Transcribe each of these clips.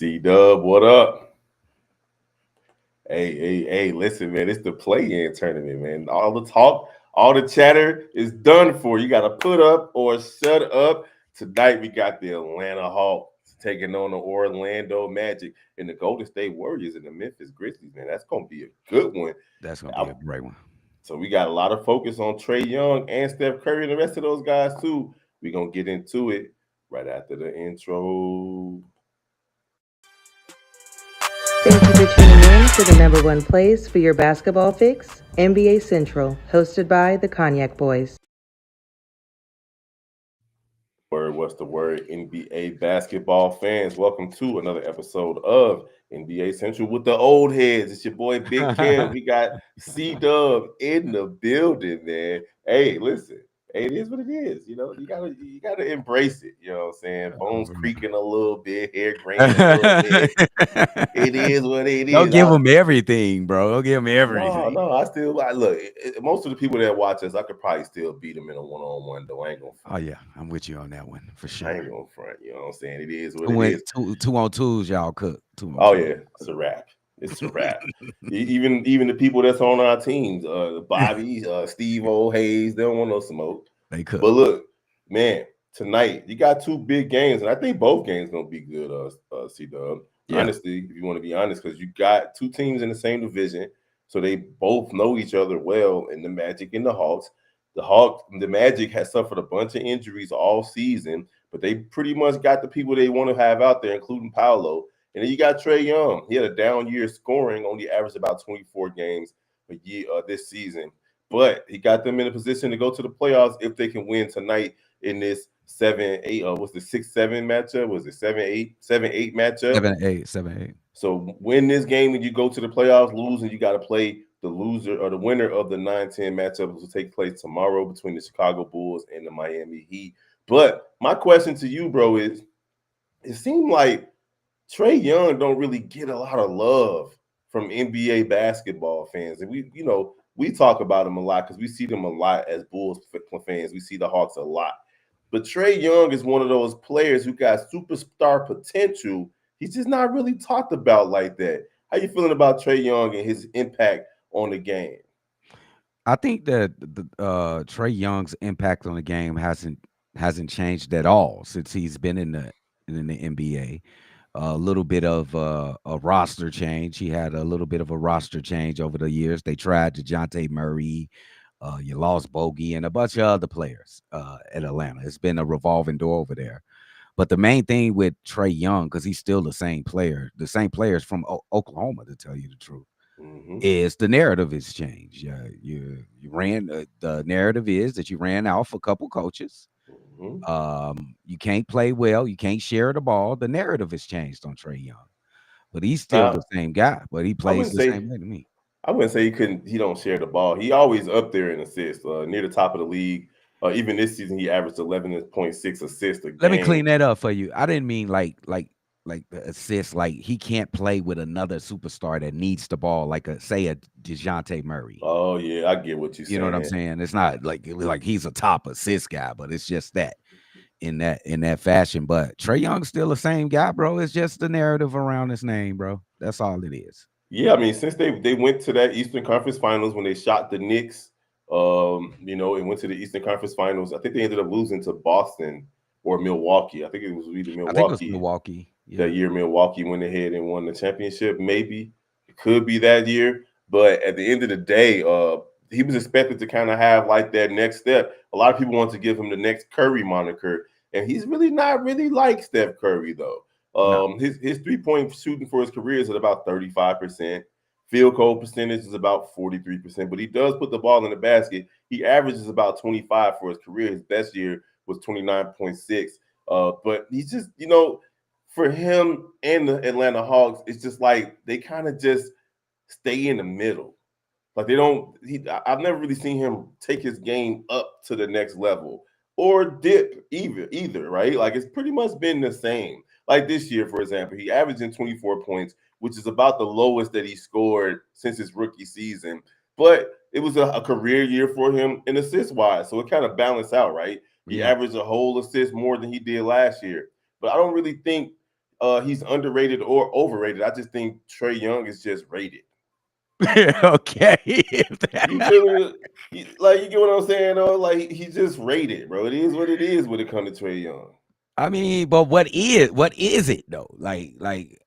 C Dub, what up? Hey, listen, man, it's the play-in tournament, man. All the talk, all the chatter is done for. You got to put up or shut up. Tonight, we got the Atlanta Hawks taking on the Orlando Magic and the Golden State Warriors and the Memphis Grizzlies, man. That's going to be a good one. That's gonna be a great one. So we got a lot of focus on Trae Young and Steph Curry and the rest of those guys, too. We're going to get into it right after the intro. Thank you for tuning in to the number one place for your basketball fix, NBA Central, hosted by the Cognac Boys. What's the word? NBA basketball fans, welcome to another episode of NBA Central with the old heads. It's your boy Big Kev. We got C Dub in the building, man. Hey, listen, hey, it is what it is. You know, you gotta embrace it. You know what I'm saying? Bones creaking a little bit, hair graying a little bit. It is what it is. Don't give them everything, bro. Don't give them everything. No, I still look. Most of the people that watch us, I could probably still beat them in a one-on-one. Though I ain't gonna. Oh yeah, I'm with you on that one for sure. I ain't gonna front. You know what I'm saying? It is what it is. Two on twos, y'all cook. Yeah, it's a wrap. It's a wrap. even the people that's on our teams, Bobby, Steve O, Hayes, they don't want no smoke. They could. But look, man, tonight you got two big games, and I think both games gonna be good. C Dub. Yeah. Honestly, if you want to be honest, because you got two teams in the same division, so they both know each other well in the Magic and the Hawks. The Magic has suffered a bunch of injuries all season, but they pretty much got the people they want to have out there, including Paolo. And then you got Trae Young. He had a down year scoring, only averaged about 24 games a year this season. But he got them in a position to go to the playoffs if they can win tonight in this 7-8. What's the 6-7 matchup? Was it 7-8? 7-8 matchup? 7-8. So win this game and you go to the playoffs, lose, and you got to play the loser or the winner of the 9-10 matchup, which will take place tomorrow between the Chicago Bulls and the Miami Heat. But my question to you, bro, is it seemed like Trae Young don't really get a lot of love from NBA basketball fans. And we talk about him a lot because we see them a lot as Bulls fans. We see the Hawks a lot. But Trae Young is one of those players who got superstar potential. He's just not really talked about like that. How you feeling about Trae Young and his impact on the game? I think that the Trae Young's impact on the game hasn't changed at all since he's been in the NBA. A little bit of a roster change. He had a little bit of a roster change over the years. They tried DeJounte Murray. You lost Bogey and a bunch of other players at Atlanta. It's been a revolving door over there. But the main thing with Trae Young, because he's still the same players from Oklahoma, to tell you the truth, is the narrative has changed. You ran the narrative is that you ran off a couple coaches. You can't play well. You can't share the ball. The narrative has changed on Trae Young, but he's still the same guy. But he plays the same way to me. I wouldn't say he don't share the ball. He always up there in assists, near the top of the league. Even this season, he averaged 11.6 assists a game. Let me clean that up for you. I didn't mean like the assists. Like he can't play with another superstar that needs the ball, like a DeJounte Murray. Oh yeah, I get what you're saying. You know what I'm saying? It's not like he's a top assist guy, but it's just that in that fashion. But Trae Young's still the same guy, bro. It's just the narrative around his name, bro. That's all it is. Yeah, I mean, since they went to that Eastern Conference Finals when they shot the Knicks, and went to the Eastern Conference Finals. I think they ended up losing to Boston or Milwaukee. I think it was either Milwaukee. I think it was Milwaukee. Yeah. That year, Milwaukee went ahead and won the championship. Maybe it could be that year, but at the end of the day, he was expected to kind of have like that next step. A lot of people want to give him the next Curry moniker, and he's really not really like Steph Curry though. No. His 3-point shooting for his career is at about 35%. Field goal percentage is about 43%, but he does put the ball in the basket. He averages about 25 for his career. His best year was 29.6. But he's just, for him and the Atlanta Hawks, it's just like they kind of just stay in the middle. Like I've never really seen him take his game up to the next level or dip either, right? Like it's pretty much been the same. Like this year, for example, he averaged in 24 points, which is about the lowest that he scored since his rookie season. But it was a career year for him in assist-wise, so it kind of balanced out, right? He averaged a whole assist more than he did last year. But I don't really think he's underrated or overrated. I just think Trae Young is just rated. Okay. You feel me? Like, you get what I'm saying, though? Like, he's just rated, bro. It is what it is when it comes to Trae Young. I mean, but what is it though? Like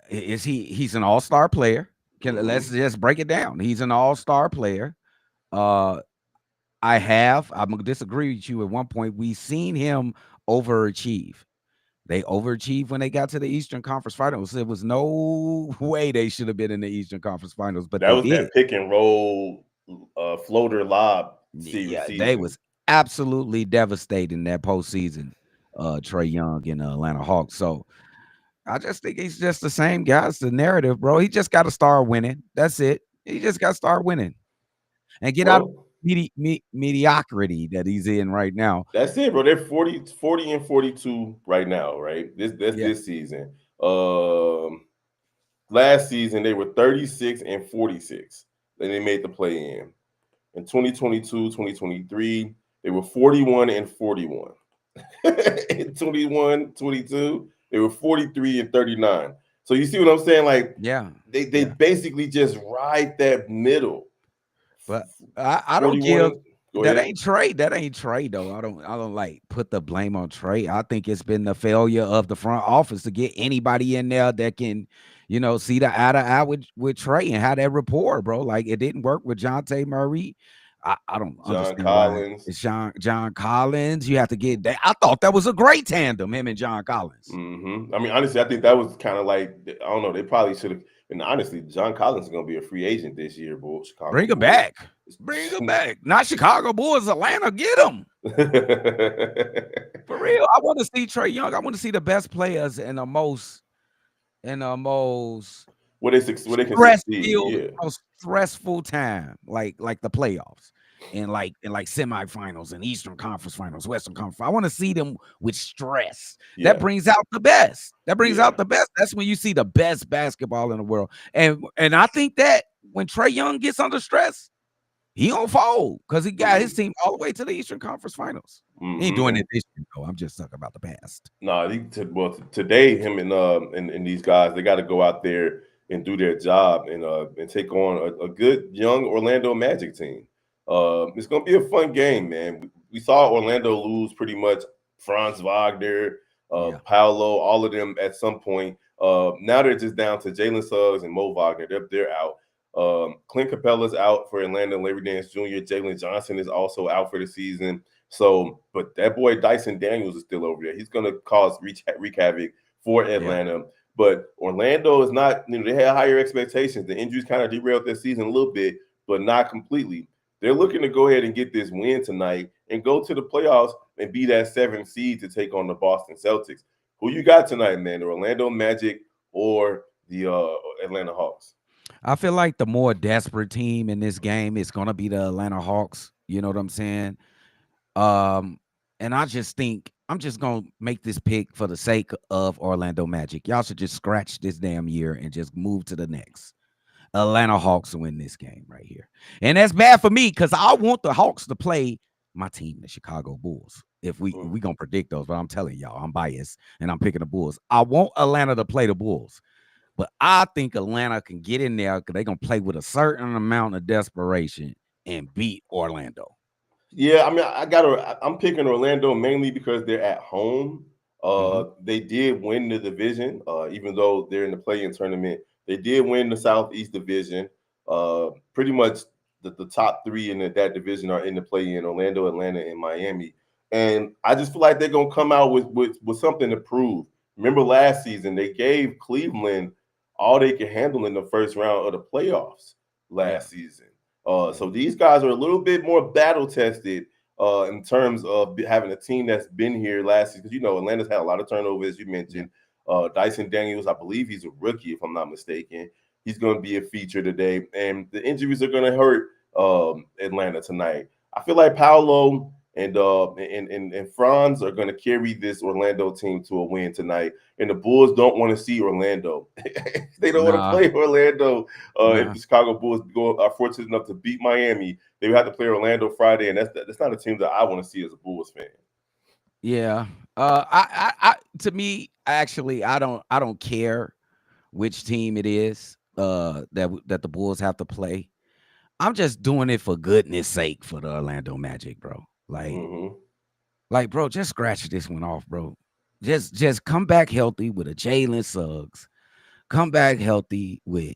is he's an all-star player? Let's just break it down. He's an all-star player. Uh I'm gonna disagree with you at one point. We seen him overachieve. They overachieved when they got to the Eastern Conference Finals. There was no way they should have been in the Eastern Conference Finals, but That they was did. that pick and roll floater lob Yeah, season. they was absolutely devastating that postseason. Trae Young and the Atlanta Hawks. So I just think he's just the same guy. It's the narrative, bro. He just got to start winning. That's it. He just got to start winning and get out of Well, mediocrity that he's in right now. that's it, bro. They're 40 and 42 right now, right? That's Yeah. this season. Last season they were 36 and 46. Then they made the play in 2022, 2023, they were 41 and 41. In 21, 22, they were 43 and 39. So you see what I'm saying? Like, Yeah. they basically just ride that middle. But I don't 41 give go that ahead. ain't Trae. That ain't Trae though. I don't like put the blame on Trae. I think it's been the failure of the front office to get anybody in there that can, see the eye to eye with Trae and have that rapport, bro. Like it didn't work with Jonte Murray. I don't John understand why Collins. it's John Collins. You have to get that. I thought that was a great tandem, him and John Collins. I mean, honestly, I think that was kind of like, I don't know. They probably should have. And honestly, John Collins is going to be a free agent this year, boy. Chicago Bring him Bulls. back. Bring him back. Not Chicago Bulls, Atlanta. Get him. For real. I want to see Trae Young. I want to see the best players in the most where they can succeed. Yeah. most stressful time, like the playoffs and like semifinals and Eastern Conference Finals, Western Conference. I want to see them with stress. Yeah. That brings out the best. Out the best. That's when you see the best basketball in the world. And I think that when Trae Young gets under stress, he don't fold because he got his team all the way to the Eastern Conference Finals. He ain't doing it this year, though. I'm just talking about the past. No, today him and these guys, they got to go out there and do their job and take on a good young Orlando Magic team. It's gonna be a fun game, man. We saw Orlando lose pretty much Franz Wagner, Paolo, all of them at some point. Now they're just down to Jalen Suggs and Mo Wagner. They're out. Clint Capella's out for Atlanta. Larry Nance Jr. Jalen Johnson is also out for the season. So, but that boy Dyson Daniels is still over there. He's going to cause wreak havoc for Atlanta. Yeah. But Orlando is not, they had higher expectations. The injuries kind of derailed their season a little bit, but not completely. They're looking to go ahead and get this win tonight and go to the playoffs and be that 7th seed to take on the Boston Celtics. Who you got tonight, man? The Orlando Magic or the Atlanta Hawks? I feel like the more desperate team in this game is going to be the Atlanta Hawks. You know what I'm saying? And I just think I'm just going to make this pick for the sake of Orlando Magic. Y'all should just scratch this damn year and just move to the next. Atlanta Hawks win this game right here. And that's bad for me because I want the Hawks to play my team, the Chicago Bulls. If we going to predict those, but I'm telling y'all, I'm biased and I'm picking the Bulls. I want Atlanta to play the Bulls. But I think Atlanta can get in there because they're going to play with a certain amount of desperation and beat Orlando. Yeah, I mean, I'm picking Orlando mainly because they're at home. They did win the division, even though they're in the play-in tournament. They did win the Southeast Division. Pretty much the top 3 in that division are in the play-in: Orlando, Atlanta, and Miami. And I just feel like they're gonna come out with something to prove. Remember last season, they gave Cleveland all they could handle in the first round of the playoffs last season. So these guys are a little bit more battle tested in terms of having a team that's been here last season. Because, Atlanta's had a lot of turnover, as you mentioned. Dyson Daniels, I believe he's a rookie, if I'm not mistaken. He's going to be a feature today. And the injuries are going to hurt Atlanta tonight. I feel like Paolo and Franz are going to carry this Orlando team to a win tonight. And the Bulls don't want to see Orlando. They don't want to play Orlando. If the Chicago Bulls are fortunate enough to beat Miami, they would have to play Orlando Friday, and that's not a team that I want to see as a Bulls fan. Yeah. I to me, actually, I don't care which team it is that the Bulls have to play. I'm just doing it for goodness sake for the Orlando Magic, bro. Mm-hmm. Bro, just scratch this one off, bro. Just come back healthy with a Jalen Suggs. Come back healthy with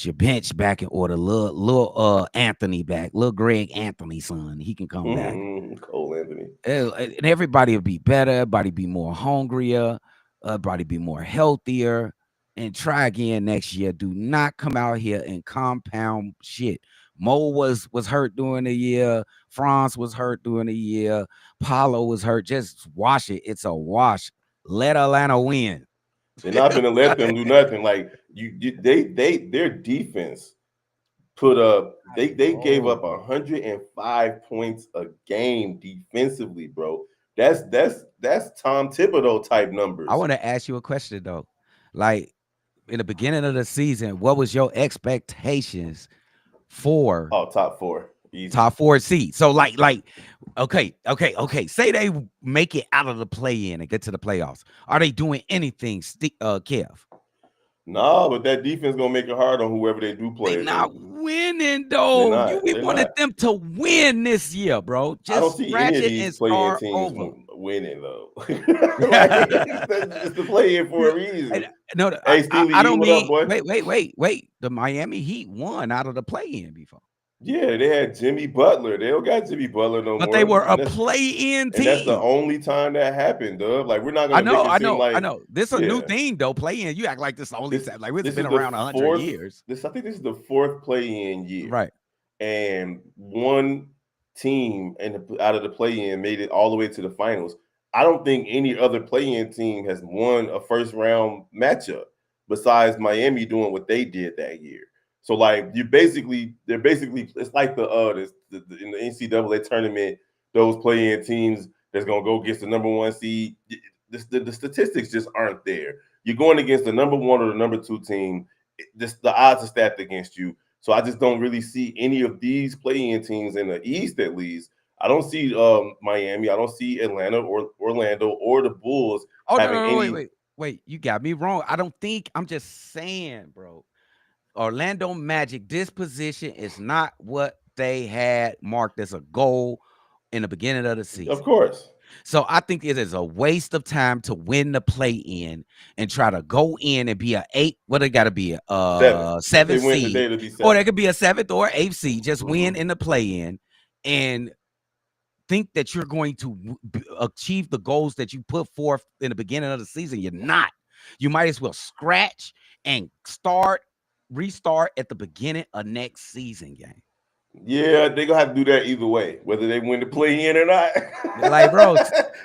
your bench back in order. Little Anthony back, little Greg Anthony son. He can come back. Mm-hmm. Cole Anthony. And everybody will be better. Everybody be more hungrier. Everybody be more healthier. And try again next year. Do not come out here and compound shit. Mo was hurt during the year. Franz was hurt during the year. Paulo was hurt. Just wash it. It's a wash. Let Atlanta win. They're not gonna let them do nothing. Like their defense put up. They gave up 105 points a game defensively, bro. That's Tom Thibodeau type numbers. I want to ask you a question though. Like in the beginning of the season, what was your expectations for Top four, easy. top 4 seed? So okay. Say they make it out of the play-in and get to the playoffs. Are they doing anything, Kev? No, but that defense gonna make it hard on whoever they do play. They not winning They're though. not. We They're wanted not. them to win this year, bro. I don't Just see scratch any of it these and play-in start teams over. winning though. Like it's the play-in for a reason. No, Hey, Steely I E, don't what up, mean. boy? Wait. The Miami Heat won out of the play-in before, Yeah, they had Jimmy Butler. They don't got Jimmy Butler no but more. they were a play-in And that's the team. only time that happened, Dub. Like we're not I gonna make know, it seem like This is a new yeah. thing though. Play-in, you act like this the only This time. Like it's this been is the around 100 fourth. years, I think this is the fourth play-in year, right? and one team out of the play-in made it all the way to the finals. I don't think any other play-in team has won a first-round matchup besides Miami doing what they did that year. So like they're basically it's like in the NCAA tournament, those play-in teams that's gonna go against the number one seed. The statistics just aren't there. You're going against the number one or the number two team. The odds are stacked against you. So I just don't really see any of these play-in teams in the East, at least. I don't see Miami. I don't see Atlanta or Orlando or the Bulls Oh having no, any. wait. You got me wrong. I don't think. I'm just saying, bro. Orlando Magic disposition is not what they had marked as a goal in the beginning of the Of season. course. So I think it is a waste of time to win the play-in and try to go in and be a 8. What it got to be Seven. a If they 7th win seed, today, it'll be or 7. they could be a 7th or 8th seed. Just win in the play-in and think that you're going to achieve the goals that you put forth in the beginning of the season. You're not. You might as well scratch and restart at the beginning of next season game. Yeah, they're gonna have to do that either way, whether they win the play-in or not. Like, bro,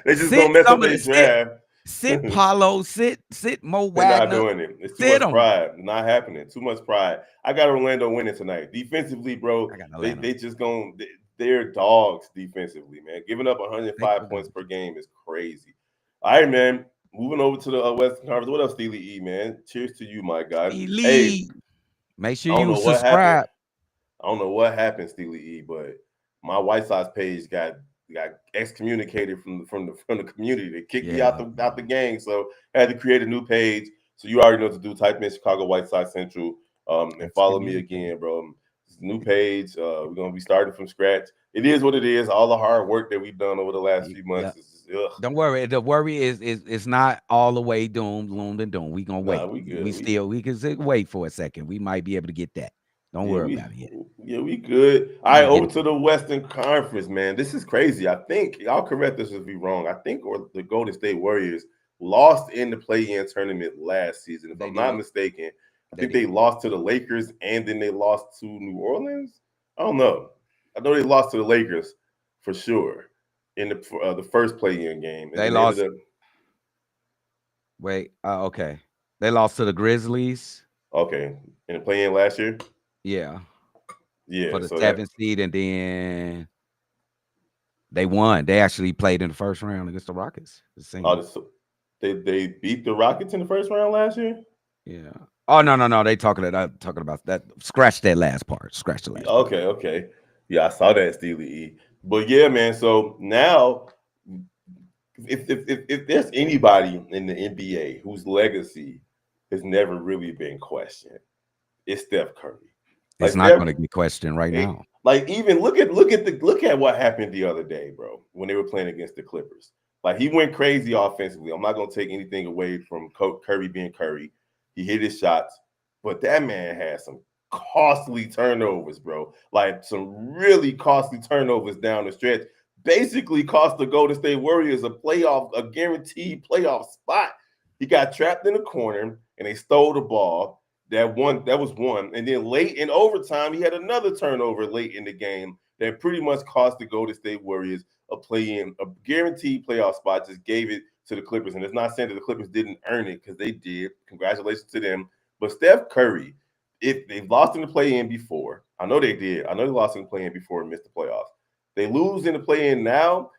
they just gonna mess up their draft. Sit Paulo, sit Mo They're not Wagner. doing it. It's too Sit much 'em. pride. Not happening. Too much pride. I got Orlando winning tonight. Defensively, bro, I got Atlanta. they just they're dogs defensively, man. Giving up 105 points per game is crazy. All right, man. Moving over to the Western Conference. What up, Steely E, man? Cheers to you, my guy. Hey, Make sure I don't you know what happened. subscribe. I don't know what happened, Steely E, but my White Sox page got excommunicated from the community. They kicked me out the gang, so I had to create a new page. So you already know what to do. Type in Chicago White Sox Central and follow me again, bro. It's a new page. We're gonna be starting from scratch. It is what it is. All the hard work that we've done over the last few months is Don't worry. The worry is not all the way loomed and doomed. We gonna wait. Nah, we good. We can wait for a second. We might be able to get that. Don't worry about it yet. Yeah, we good. All right, over to the Western Conference, man. This is crazy. I think y'all correct us if we wrong. I think the Golden State Warriors lost in the play-in tournament last season, if I'm not mistaken. I think they lost to the Lakers and then they lost to New Orleans. I don't know. I know they lost to the Lakers for sure in the first play-in game. And they lost. Okay. They lost to the Grizzlies. Okay, in the play-in last year. Yeah. For the 7th seed, and then they won. They actually played in the first round against the Rockets. They beat the Rockets in the first round last year? Yeah. Oh no. They talking about that. Scratch that last part. Scratch the last part. Okay. Yeah, I saw that, Steely E. But yeah, man. So now if there's anybody in the NBA whose legacy has never really been questioned, it's Steph Curry. Like It's not Steph, going to get questioned right now. like even look at what happened the other day, bro, when they were playing against the Clippers. Like he went crazy offensively. I'm not gonna take anything away from Curry being Curry. He hit his shots, but that man had some costly turnovers, bro. Like some really costly turnovers down the stretch. Basically, cost the Golden State Warriors a guaranteed playoff spot. He got trapped in the corner and they stole the ball. That was one. And then late in overtime, he had another turnover late in the game that pretty much cost the Golden State Warriors a guaranteed playoff spot, just gave it to the Clippers. And it's not saying that the Clippers didn't earn it because they did. Congratulations to them. But Steph Curry, if they've lost in the play-in before, I know they did. I know they lost in the play-in before and missed the playoffs. They lose in the play-in now.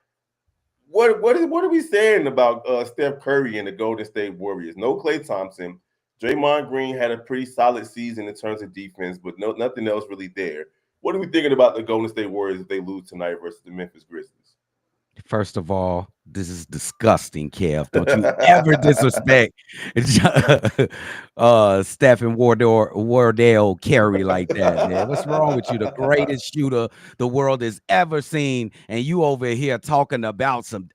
What are we saying about Steph Curry and the Golden State Warriors? No Klay Thompson. Draymond Green had a pretty solid season in terms of defense, but nothing else really there. What are we thinking about the Golden State Warriors if they lose tonight versus the Memphis Grizzlies? First of all, this is disgusting, Kev. Don't you ever disrespect Steph and Wardell Carey like that, man. What's wrong with you? The greatest shooter the world has ever seen, and you over here talking about some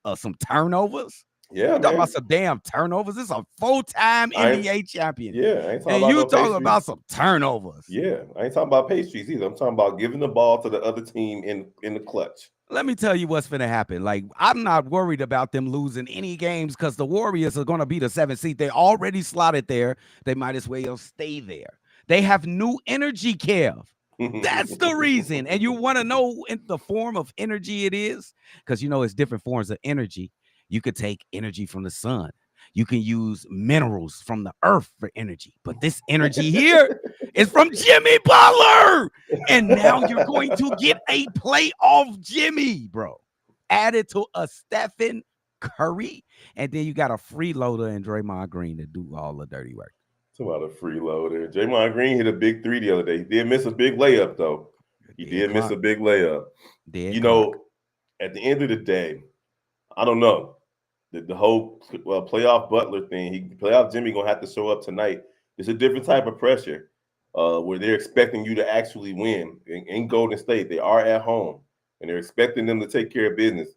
turnovers? Yeah, you talking about some damn turnovers. This is a full-time NBA champion. Yeah, I ain't talking and about you no talking pastries. about some turnovers. Yeah, I ain't talking about pastries either. I'm talking about giving the ball to the other team in the clutch. Let me tell you what's going to happen. Like, I'm not worried about them losing any games because the Warriors are going to be the 7th seed. They already slotted there. They might as well stay there. They have new energy, Kev. That's the reason. And you want to know in the form of energy it is? Because, it's different forms of energy. You could take energy from the sun. You can use minerals from the earth for energy. But this energy here is from Jimmy Butler. And now you're going to get a playoff Jimmy, bro. Added to a Stephen Curry. And then you got a freeloader and Draymond Green to do all the dirty work. It's about a freeloader. Draymond Green hit a big three the other day. He did miss a big layup, though. He did miss a big layup. At the end of the day, I don't know. The whole playoff Butler thing, playoff Jimmy gonna have to show up tonight. It's a different type of pressure where they're expecting you to actually win. In Golden State, they are at home, and they're expecting them to take care of business.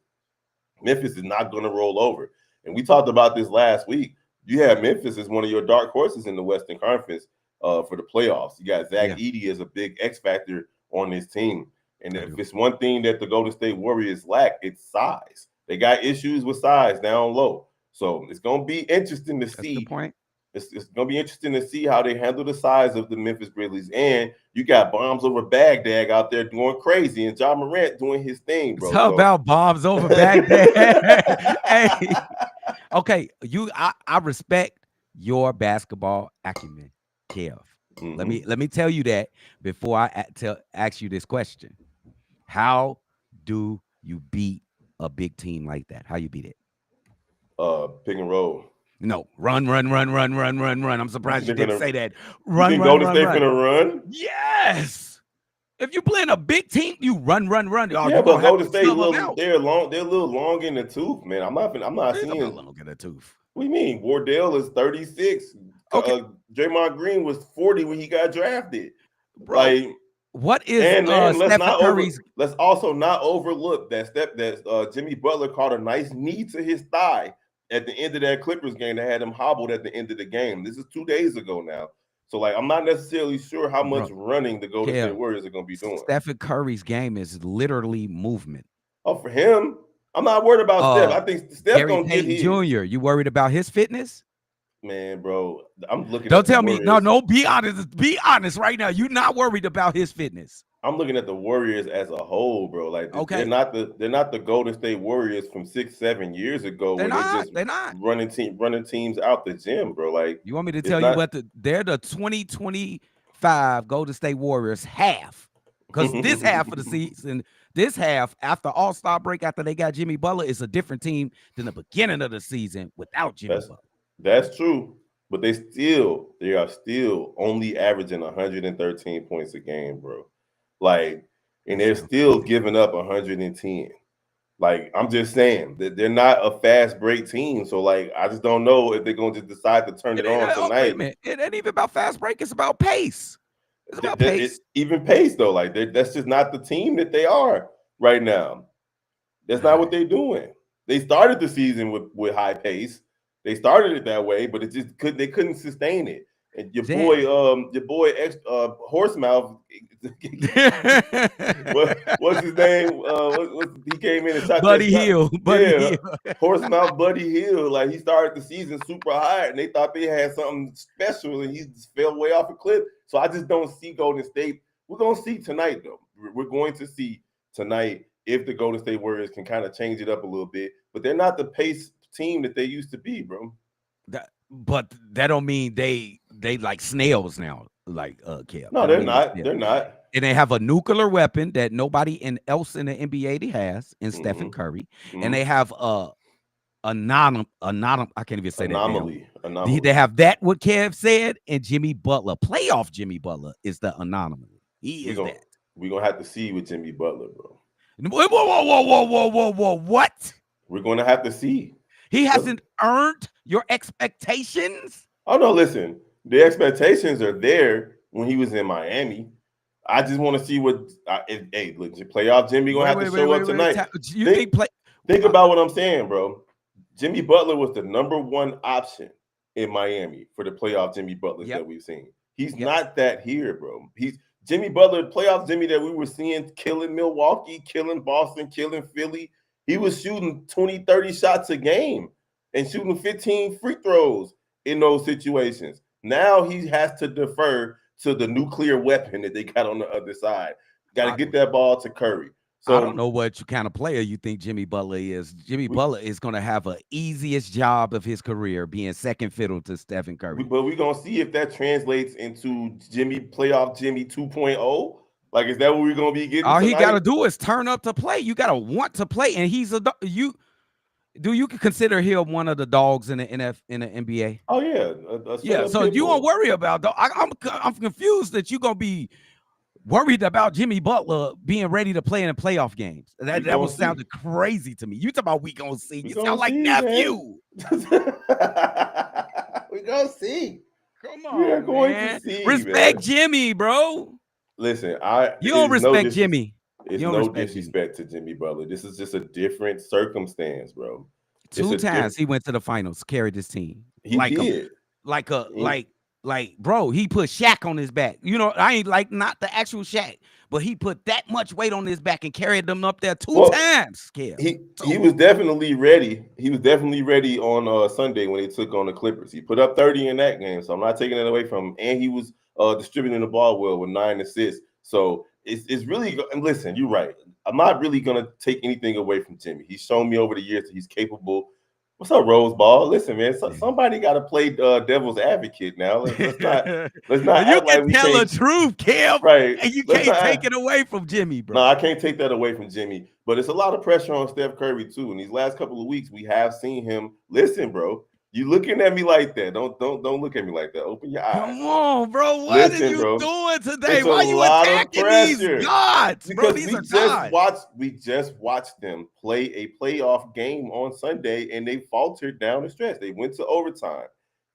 Memphis is not going to roll over. And we talked about this last week. You have Memphis as one of your dark horses in the Western Conference for the playoffs. You got Zach Edey as a big X factor on this team. And if it's one thing that the Golden State Warriors lack, it's size. They got issues with size down low. So it's going to be interesting to see. That's the point. It's going to be interesting to see how they handle the size of the Memphis Grizzlies. And you got bombs over Baghdad out there going crazy and Ja Morant doing his thing, bro. How about bombs over Baghdad? Hey. Okay, I respect your basketball acumen, Kev. Mm-hmm. Let me tell you that before I ask you this question. How do you beat a big team like that? How you beat it? Pick and roll. No, run. I'm surprised you didn't say that. Run. Golden State finna run? Yes. If you're playing a big team, you run. Oh, yeah, but Golden State they're a little long in the tooth, man. I'm not seeing long in the tooth. What do you mean? Wardell is 36. Okay. Draymond Green was 40 when he got drafted. Bro, like, what is let's also not overlook that Jimmy Butler caught a nice knee to his thigh at the end of that Clippers game that had him hobbled at the end of the game. This is 2 days ago now. So, I'm not necessarily sure how much running the Golden State Warriors are going to be doing. Stephen Curry's game is literally movement. Oh, for him? I'm not worried about Steph. I think Steph going to get his. Jr., you worried about his fitness? Man, bro, I'm looking Don't tell me. No, be honest. Be honest right now. You're not worried about his fitness. I'm looking at the Warriors as a whole, bro. They're not the Golden State Warriors from 6-7 years ago. They're not running teams out the gym, bro. You want me to tell you what they're the 2025 Golden State Warriors half. Because this half of the season, this half after All-Star break, after they got Jimmy Butler, is a different team than the beginning of the season without Jimmy Butler. That's true. But they are still only averaging 113 points a game, bro. And they're still giving up 110. Like, I'm just saying that they're not a fast break team. So, like, I just don't know if they're going to just decide to turn it on Wait a tonight. minute. It ain't even about fast break. It's about pace. It's about It pace. even pace, though. Like, that's just not the team that they are right now. That's not what they're doing. They started the season with high pace. They started it that way, but they couldn't sustain it. And your boy Horsemouth, what's his name? He came in and shot Buddy that shot. Hill. Yeah, Horsemouth Buddy Hill. Like, he started the season super high, and they thought they had something special, and he just fell way off a cliff. So I just don't see Golden State. We're gonna see tonight, though. We're going to see tonight if the Golden State Warriors can kind of change it up a little bit, but they're not the pace team that they used to be, bro. But that don't mean they like snails now, like Kev. No, they're not. They're not. And they have a nuclear weapon that nobody else in the NBA has in Stephen Curry, and they have I can't even say anomaly. They have that what Kev said, and Jimmy Butler, playoff Jimmy Butler is the anomaly. We're gonna have to see with Jimmy Butler, bro. Whoa! What? We're gonna have to see. He hasn't earned your expectations. Oh no! Listen, the expectations are there when he was in Miami. I just want to see what. Hey, look, playoff Jimmy gonna have to show up tonight. Think about what I'm saying, bro. Jimmy Butler was the #1 option in Miami for the playoff Jimmy Butlers that we've seen. He's not that here, bro. He's Jimmy Butler, playoff Jimmy that we were seeing killing Milwaukee, killing Boston, killing Philly. He was shooting 20, 30 shots a game and shooting 15 free throws in those situations. Now he has to defer to the nuclear weapon that they got on the other side. Got to get that ball to Curry. So I don't know what kind of player you think Jimmy Butler is. Jimmy Butler is going to have an easiest job of his career being second fiddle to Stephen Curry. But we're going to see if that translates into playoff Jimmy 2.0. Like, is that what we're going to be getting All tonight? he got to do is turn up to play. You got to want to play. And you consider him one of the dogs in the NBA? Oh, yeah. Yeah, so you won't worry about dog. I'm confused that you're going to be worried about Jimmy Butler being ready to play in the playoff games. That was sounded crazy to me. You talk about we gonna see. You sound like nephew. We gonna see. Come on, we are going to see. Respect Jimmy, bro. Listen, you don't respect Jimmy. It's no disrespect to Jimmy Butler. This is just a different circumstance, bro. Two times he went to the finals, carried his team. He did. Like, bro, he put Shaq on his back. You know, I ain't like not the actual Shaq, but he put that much weight on his back and carried them up there two times. He was definitely ready. He was definitely ready on Sunday when they took on the Clippers. He put up 30 in that game, so I'm not taking it away from him. And he was distributing the ball well with 9 assists. So it's really – and listen, you're right. I'm not really going to take anything away from Jimmy. He's shown me over the years that he's capable. What's up, Rose Ball? Listen, man, somebody got to play devil's advocate now. Let's not. You can tell the truth, Kev. Right, and you can't take it away from Jimmy, bro. No, I can't take that away from Jimmy. But it's a lot of pressure on Steph Curry too. In these last couple of weeks, we have seen him. Listen, bro, you looking at me like that? Don't look at me like that. Open your eyes. Come on, bro. What are you doing today? Why are you attacking these gods, bro? These are gods. We just watched them play a playoff game on Sunday, and they faltered down the stretch. They went to overtime.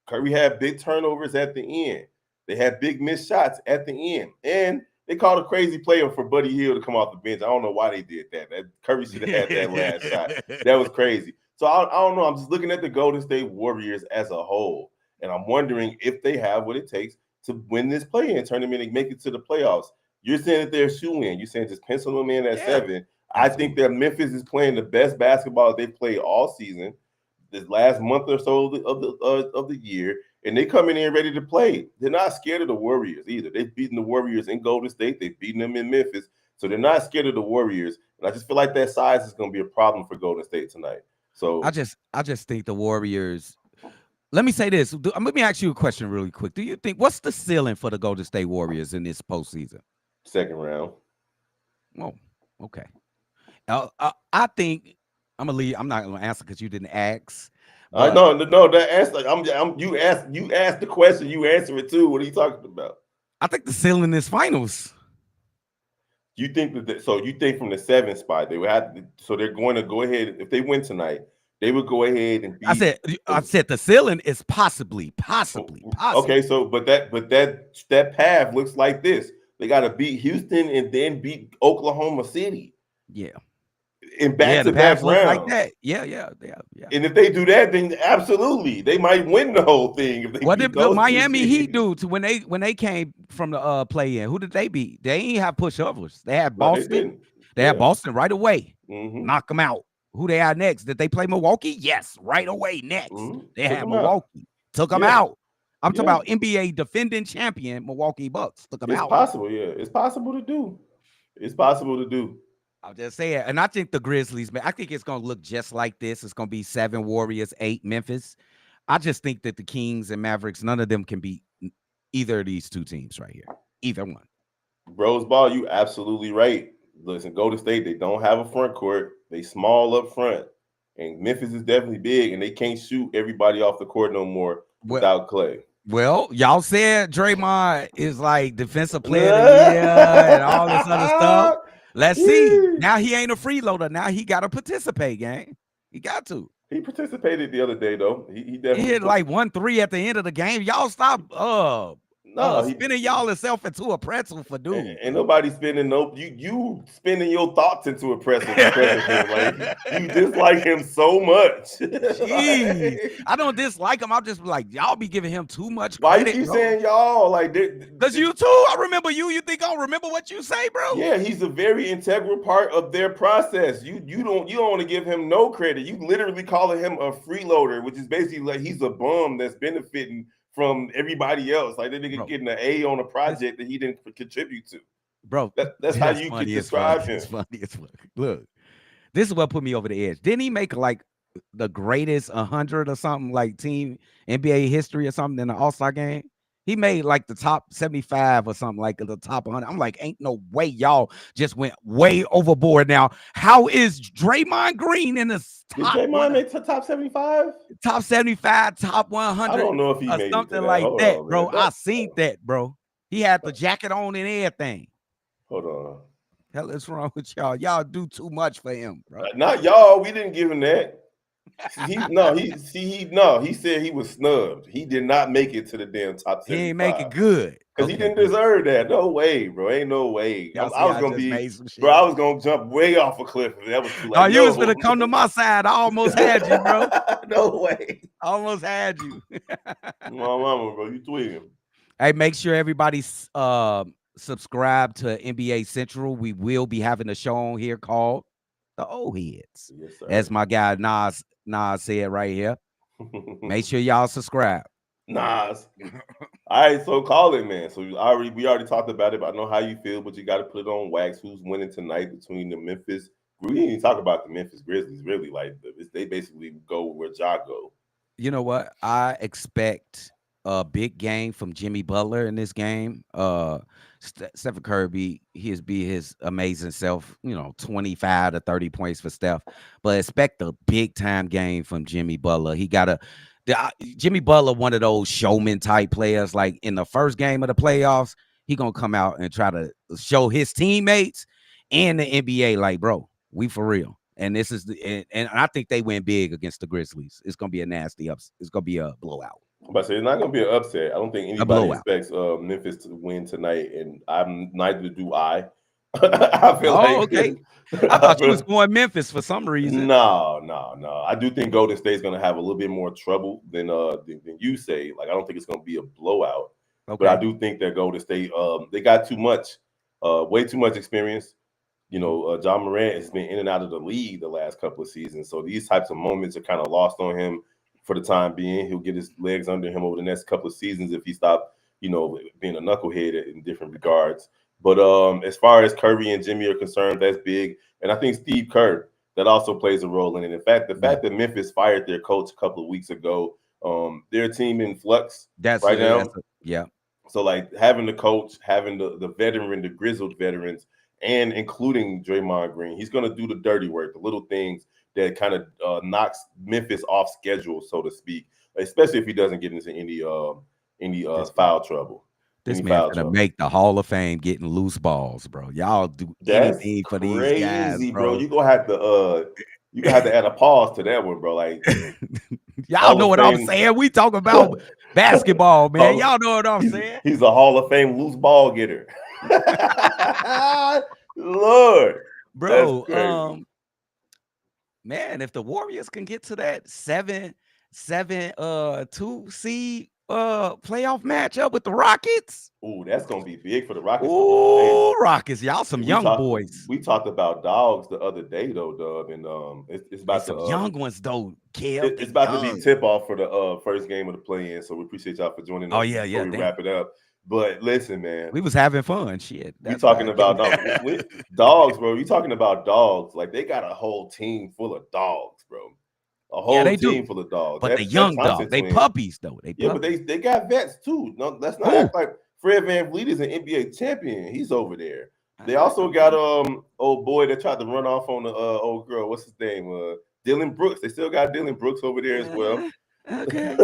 Curry had big turnovers at the end. They had big missed shots at the end, and they called a crazy player for Buddy Hill to come off the bench. I don't know why they did that. Curry should have had that last shot. That was crazy. So I don't know. I'm just looking at the Golden State Warriors as a whole, and I'm wondering if they have what it takes to win this play-in tournament and make it to the playoffs. You're saying that they're shoe-in. You're saying just pencil them in at 7. I think that Memphis is playing the best basketball they've played all season, this last month or so of the year, and they coming in ready to play. They're not scared of the Warriors either. They've beaten the Warriors in Golden State. They've beaten them in Memphis, so they're not scared of the Warriors. And I just feel like that size is going to be a problem for Golden State tonight. So I just think the Warriors. Let me say this. Let me ask you a question really quick. Do you think what's the ceiling for the Golden State Warriors in this postseason? Second round. Oh, okay. I think I'm gonna leave. I'm not gonna answer because you didn't ask. No. That answer. You asked the question. You answer it too. What are you talking about? I think the ceiling is finals. You think that so you think from the 7th spot they would have so they're going to go ahead if they win tonight, they would go ahead and I beat said, I said the ceiling is possibly. okay, so but that path looks like this. They got to beat Houston and then beat Oklahoma City Yeah, in yeah. The back-to-back path looks like rounds. that. Yeah. And if they do that, then absolutely they might win the whole thing if they What beat did the those two Miami Heat teams. do to when they came from the play in? Who did they beat? They ain't have pushovers. They had No, they Boston. didn't. They had Yeah. Boston right away. Mm-hmm. Knock them out. Who they are next? Did they play Milwaukee? Yes, right away. Next, Mm-hmm. they Took had them out. Milwaukee. Took them Yeah. out. I'm talking Yeah. about NBA defending champion Milwaukee Bucks. Took them It's out. possible. Yeah. It's possible to do. It's possible to do. I'll just say it. And I think the Grizzlies, man, I think it's going to look just like this. It's going to be 7 Warriors, 8 Memphis. I just think that the Kings and Mavericks, none of them can beat either of these two teams right here. Either one. Bros ball, you absolutely right. Listen, Golden State, they don't have a front court. They small up front. And Memphis is definitely big, and they can't shoot everybody off the court no more without Clay. Well, y'all said Draymond is like defensive player of the year and all this other stuff. Let's see. Now he ain't a freeloader. Now he got to participate, gang. He got to. He participated the other day, though. He definitely hit like 1-3 at the end of the game. Y'all stop spinning y'all itself into a pretzel for dude. Ain't nobody spinning you spinning your thoughts into a pretzel because of him. Like you dislike him so much. Jeez. I don't dislike him. I'm just like, y'all be giving him too much credit. Why you keep saying y'all? Like because you too. I remember you. You think I'll remember what you say, bro? Yeah, he's a very integral part of their process. You don't want to give him no credit. You literally calling him a freeloader, which is basically like he's a bum that's benefiting from everybody else. Like that nigga getting an A on a project that he didn't contribute to. Bro, that's how you can describe him. It's funny as fuck. Look, this is what put me over the edge. Didn't he make like the greatest 100 or something like team NBA history or something in the All-Star game? He made like the top 75 or something, like the top 100. I'm like, ain't no way y'all just went way overboard. Now, how is Draymond Green in the top? Did Draymond make the top 75? Top 75, top 100. I don't know if he or made something it to like Hold that, on, bro. I seen that, bro. He had the jacket on and everything. Hold on. Hell is wrong with y'all? Y'all do too much for him, bro. Not y'all. We didn't give him that. He said he was snubbed. He did not make it to the damn top 75. He ain't make it good. Because he didn't deserve that. No way, bro. Ain't no way. I was gonna jump way off a cliff. That was too late. Oh, you was gonna come to my side. I almost had you, bro. No way. I almost had you. My mama, bro. You tweeting. Hey, make sure everybody subscribe to NBA Central. We will be having a show on here called The Old Heads. Yes, sir. As my guy Nas said right here. Make sure y'all subscribe. Nas. All right, so call it, man. So we already talked about it, but I know how you feel, but you got to put it on wax. Who's winning tonight between the Memphis? We didn't even talk about the Memphis Grizzlies, really. Like they basically go where Ja go. You know what? I expect a big game from Jimmy Butler in this game. Steph Curry, he'll be his amazing self, 25 to 30 points for Steph. But expect a big time game from Jimmy Butler. Jimmy Butler, one of those showman type players. Like in the first game of the playoffs, he gonna come out and try to show his teammates and the NBA, like, bro, we for real. And this is and I think they win big against the Grizzlies. It's gonna be a nasty It's gonna be a blowout. But it's not going to be an upset. I don't think anybody expects Memphis to win tonight, and neither do I. I feel okay. I thought you was going Memphis for some reason. No. I do think Golden State's going to have a little bit more trouble than you say. Like I don't think it's going to be a blowout, but I do think that Golden State they got too much, way too much experience. John Morant has been in and out of the league the last couple of seasons, so these types of moments are kind of lost on him. For the time being, he'll get his legs under him over the next couple of seasons if he stops, being a knucklehead in different regards. But as far as Curry and Jimmy are concerned, that's big. And I think Steve Kerr, that also plays a role in it. In fact, the fact that Memphis fired their coach a couple of weeks ago, they're a team in flux now. Yeah. So like having the coach, having the veteran, the grizzled veterans, and including Draymond Green, he's going to do the dirty work, the little things that kind of knocks Memphis off schedule, so to speak, especially if he doesn't get into any foul trouble. This Any man foul gonna trouble. make the Hall of Fame getting loose balls, bro. Y'all do That's anything for these guys, crazy, bro. You gonna have to add a pause to that one, bro. Like Y'all Hall know of what I'm Fame. saying. We talk about basketball, man. Hall- Y'all know what I'm saying. He's a Hall of Fame loose ball getter. Lord, that's Bro, crazy. man, if the Warriors can get to that 7-2 seed playoff matchup with the Rockets. Ooh, that's gonna be big for the Rockets. Ooh, Rockets, y'all some young boys. We talked about dogs the other day though, Dub, and it's about There's some young ones though, Kev. it's about to be tip off for the first game of the play-in. So we appreciate y'all for joining us. Oh yeah, before we wrap it up. But listen, man, we was having fun. Shit, we talking about dogs, bro. You talking about dogs? Like they got a whole team full of dogs, bro. A whole they team do. full of dogs. But the young dog, they puppies though. But they got vets too. No, let's not act like Fred VanVleet is an NBA champion. He's over there. They also got old boy that tried to run off on the old girl. What's his name? Dylan Brooks. They still got Dylan Brooks over there as well. Okay.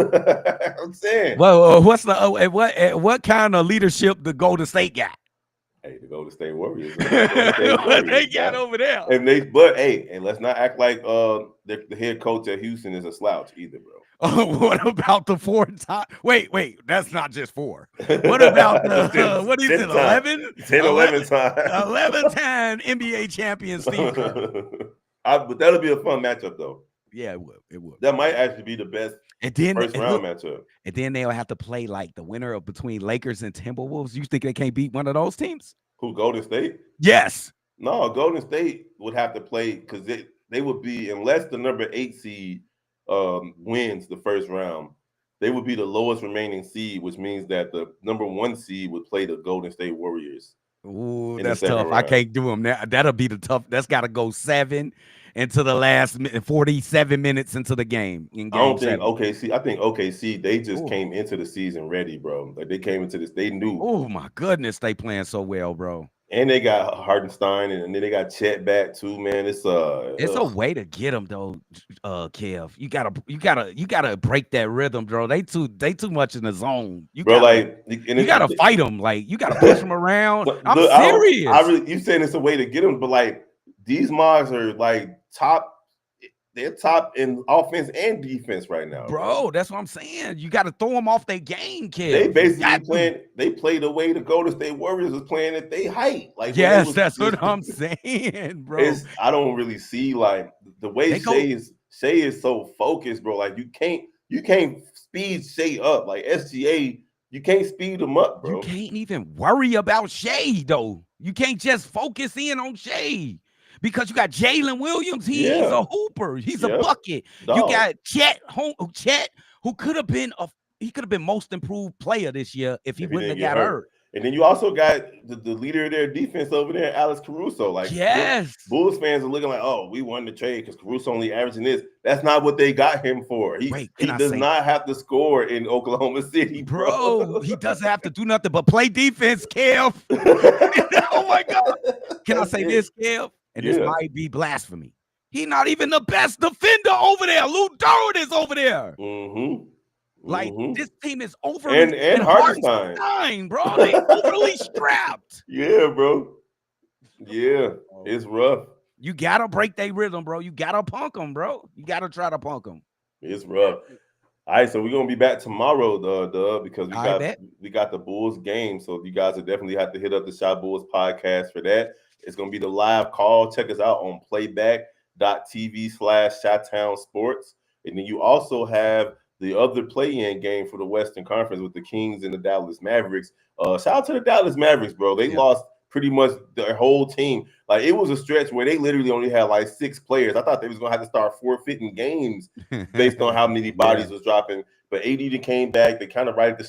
I'm saying. Well, what's the what kind of leadership the Golden State got? Hey, the Golden State Warriors. They got over there. And let's not act like the head coach at Houston is a slouch either, bro. What about the 4-time? Wait, that's not just 4. What about the what is it? 11? 11 times. 11-time NBA champion Steve Kerr. But that'll be a fun matchup though. Yeah, it would. It would. That might actually be the best first round matchup. And then they'll have to play like the winner of between Lakers and Timberwolves. You think they can't beat one of those teams? Who, Golden State? Yes. No, Golden State would have to play because they would be, unless the number 8 seed wins the first round, they would be the lowest remaining seed, which means that the number 1 seed would play the Golden State Warriors. Ooh, that's tough. I can't do them now. That'll be the tough. That's got to go 7 into the last 47 minutes into the game. I don't think OKC. I think OKC. They just came into the season ready, bro. Like they came into this. They knew. Oh my goodness, they playing so well, bro. And they got Hardenstein, and then they got Chet back too, man. It's a way to get them though, Kev. You gotta break that rhythm, bro. They too much in the zone. You gotta fight them. Like you gotta push them around. I'm serious. You saying it's a way to get them, but like these Mogs are like top. They're top in offense and defense right now, bro. That's what I'm saying. You got to throw them off their game, Kev. They basically playing. They play the way the Golden State Warriors was playing at they height. Like yes, that's what I'm saying, bro. I don't really see like the way Shea is so focused, bro. Like you can't speed Shea up. Like SGA, you can't speed him up, bro. You can't even worry about Shea though. You can't just focus in on Shea. Because you got Jalen Williams, he's a hooper, he's a bucket. Dog. You got Chet, who could have been most improved player this year if he wouldn't have got hurt. And then you also got the leader of their defense over there, Alex Caruso. Like, yes, Bulls fans are looking like, oh, we won the trade because Caruso only averaging this. That's not what they got him for. He does not have to score in Oklahoma City, bro. He doesn't have to do nothing but play defense, Kev. Oh my God! Can I say this, Kev? And this might be blasphemy. He's not even the best defender over there. Lou Dort is over there. Like this team is over and Hardenstein, bro. They overly strapped. Yeah, bro. Yeah, it's rough. You gotta break their rhythm, bro. You gotta punk them, bro. You gotta try to punk them. It's rough. All right, so we're gonna be back tomorrow, because we got the Bulls game. So you guys will definitely have to hit up the Shot Bulls podcast for that. It's going to be the live call. Check us out on playback.tv/Chi-Town Sports. And then you also have the other play-in game for the Western Conference with the Kings and the Dallas Mavericks. Shout out to the Dallas Mavericks, bro. They lost pretty much their whole team. Like it was a stretch where they literally only had like 6 players. I thought they was going to have to start forfeiting games based on how many bodies was dropping. But AD came back. They kind of righted the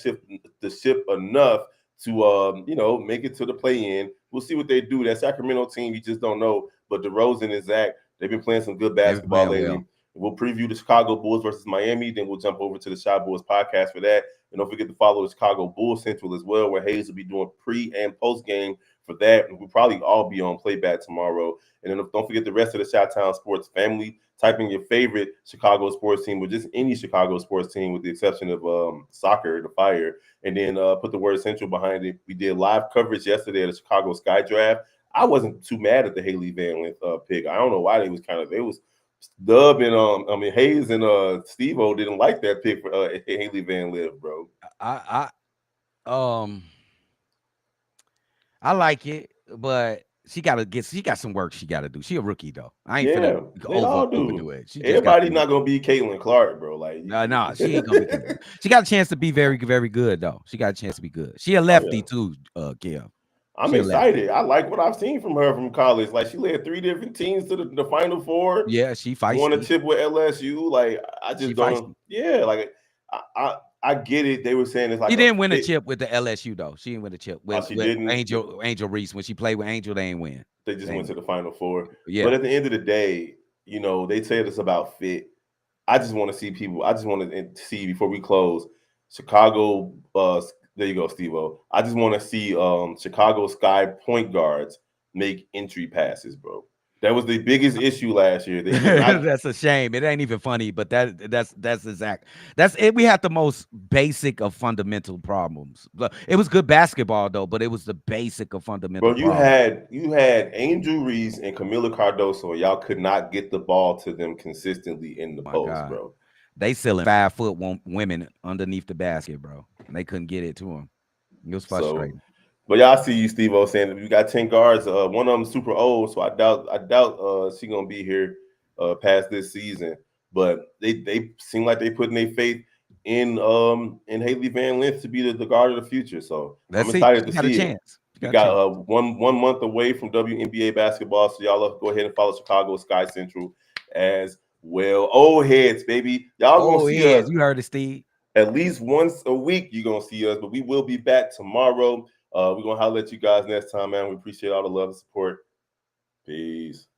ship enough to make it to the play-in. We'll see what they do. That Sacramento team, you just don't know. But DeRozan and Zach, they've been playing some good basketball lately. We'll preview the Chicago Bulls versus Miami. Then we'll jump over to the Shy Bulls podcast for that. And don't forget to follow the Chicago Bulls Central as well, where Headz will be doing pre and post game for that. And we'll probably all be on playback tomorrow. And then don't forget the rest of the Chi-Town Sports family. Type in your favorite Chicago sports team, or just any Chicago sports team, with the exception of soccer, the Fire, and then put the word Central behind it. We did live coverage yesterday at the Chicago Sky Draft. I wasn't too mad at the Haley Van Lith pick. I don't know why they was Dub and Headz and Steve-O didn't like that pick for Haley Van Lith, bro. I like it, but she got some work she got to do. She a rookie though. I ain't finna overdo it. Everybody not gonna be Caitlin Clark, bro. Like no, she ain't gonna be Caitlin. She got a chance to be very, very good though. She got a chance to be good. She a lefty too, Kev. I'm excited. I like what I've seen from her from college. Like, she led 3 different teams to the Final Four. Yeah, she fights. Won a chip with LSU. Like, I just don't. Yeah, like I get it. They were saying it's like she didn't win a chip with the LSU though. She didn't win a chip with, didn't. Angel Reese. When she played with Angel, they ain't win. They just went to the Final Four. Yeah. But at the end of the day, you know, they said it's about fit. I just want to see people. I just want to see, before we close, Chicago. There you go, Steve-O. I just want to see Chicago Sky point guards make entry passes, bro. That was the biggest issue last year. That's a shame. It ain't even funny, but that's exact. That's it. We had the most basic of fundamental problems. It was good basketball though, but it was the basic of fundamental. Bro, you had Angel Reese and Camila Cardoso. Y'all could not get the ball to them consistently in the post, bro. They selling 5 foot women underneath the basket, bro, and they couldn't get it to them. It was frustrating. But y'all see you, Steve-O, saying that we got 10 guards. One of them super old, so I doubt she gonna be here past this season. But they seem like they putting their faith in Haley Van Lith to be the guard of the future. So I'm excited to see it. We got 1 month away from WNBA basketball, so y'all go ahead and follow Chicago Sky Central as well. Headz, baby. Y'all gonna see us. You heard it, Steve. At least once a week, you're gonna see us, but we will be back tomorrow. We're gonna holler at you guys next time, man. We appreciate all the love and support. Peace.